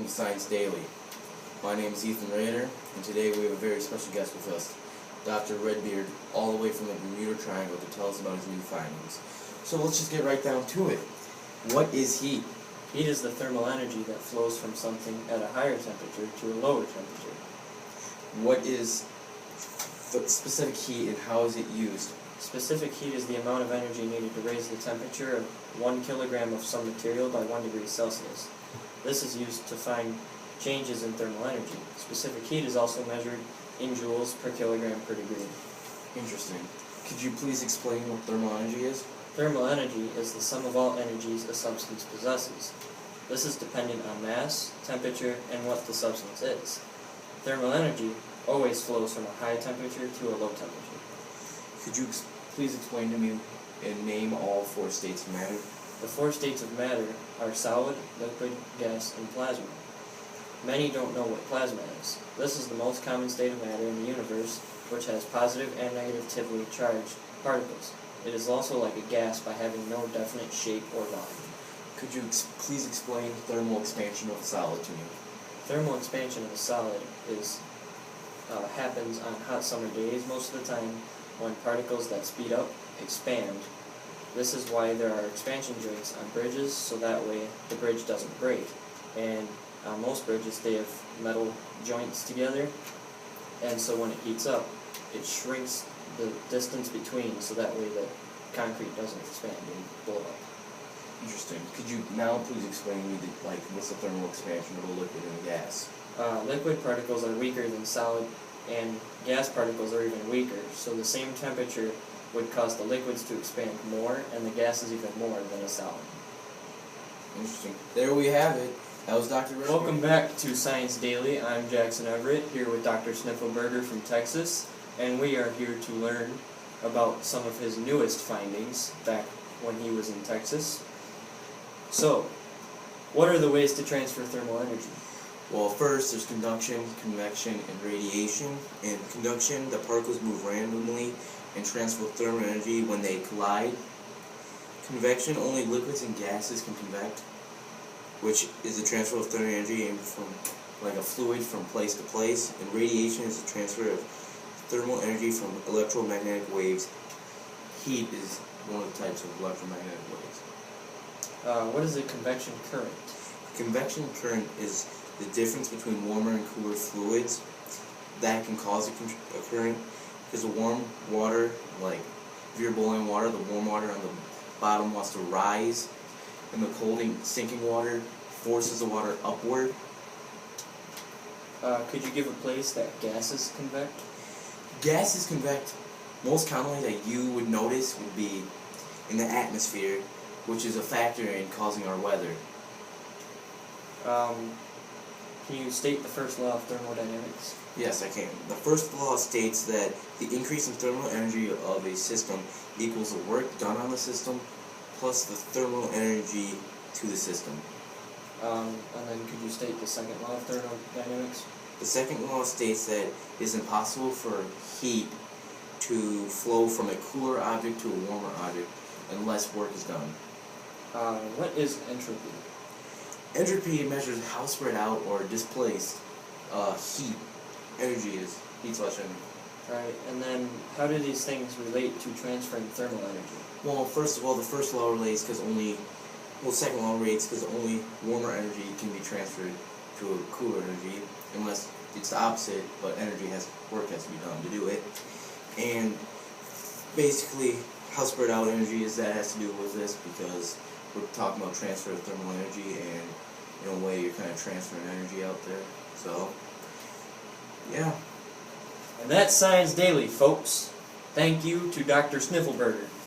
to Science Daily. My name is Ethan Rader, and today we have a very special guest with us, Dr. Redbeard, all the way from the Bermuda Triangle to tell us about his new findings. So let's just get right down to it. What is heat? Heat is the thermal energy that flows from something at a higher temperature to a lower temperature. What is specific heat and how is it used? Specific heat is the amount of energy needed to raise the temperature of 1 kilogram of some material by 1 degree Celsius. This is used to find changes in thermal energy. Specific heat is also measured in joules per kilogram per degree. Interesting. Could you please explain what thermal energy is? Thermal energy is the sum of all energies a substance possesses. This is dependent on mass, temperature, and what the substance is. Thermal energy always flows from a high temperature to a low temperature. Could you please explain to me and name all 4 states of matter? The 4 states of matter are solid, liquid, gas, and plasma. Many don't know what plasma is. This is the most common state of matter in the universe, which has positive and negatively charged particles. It is also like a gas by having no definite shape or line. Could you please explain thermal expansion of a solid to me? Thermal expansion of a solid happens on hot summer days most of the time when particles that speed up expand. This is why there are expansion joints on bridges, so that way the bridge doesn't break. And on most bridges they have metal joints together, and so when it heats up, it shrinks the distance between, so that way the concrete doesn't expand and blow up. Interesting. Could you now please explain to me what's the thermal expansion of a liquid and a gas? Liquid particles are weaker than solid, and gas particles are even weaker, so the same temperature would cause the liquids to expand more and the gases even more than a solid. Interesting. There we have it. That was Dr. Redbeard. Welcome back to Science Daily. I'm Jackson Everett, here with Dr. Sniffelberger from Texas, and we are here to learn about some of his newest findings back when he was in Texas. So, what are the ways to transfer thermal energy? Well, first there's conduction, convection, and radiation. In conduction, the particles move randomly and transfer thermal energy when they collide. Convection, only liquids and gases can convect, which is the transfer of thermal energy from like a fluid from place to place. And radiation is the transfer of thermal energy from electromagnetic waves. Heat is one of the types of electromagnetic waves. What is a convection current? Convection current is the difference between warmer and cooler fluids that can cause a current, because the warm water, like if you're boiling water, the warm water on the bottom wants to rise, and the cold sinking water forces the water upward. Could you give a place that gases convect? Gases convect, most commonly that you would notice would be in the atmosphere, which is a factor in causing our weather. Can you state the first law of thermodynamics? Yes, I can. The first law states that the increase in thermal energy of a system equals the work done on the system plus the thermal energy to the system. And then could you state the second law of thermodynamics? The second law states that it is impossible for heat to flow from a cooler object to a warmer object unless work is done. What is entropy? Entropy measures how spread out or displaced heat energy is. Heat/energy. Right, and then how do these things relate to transferring thermal energy? Well, first of all, the first law relates second law relates because only warmer energy can be transferred to a cooler energy, unless it's the opposite, but work has to be done to do it. And basically, how spread out energy is, that has to do with this, because we're talking about transfer of thermal energy, and in a way you're kind of transferring energy out there. So, yeah. And that's Science Daily, folks. Thank you to Dr. Sniffelberger.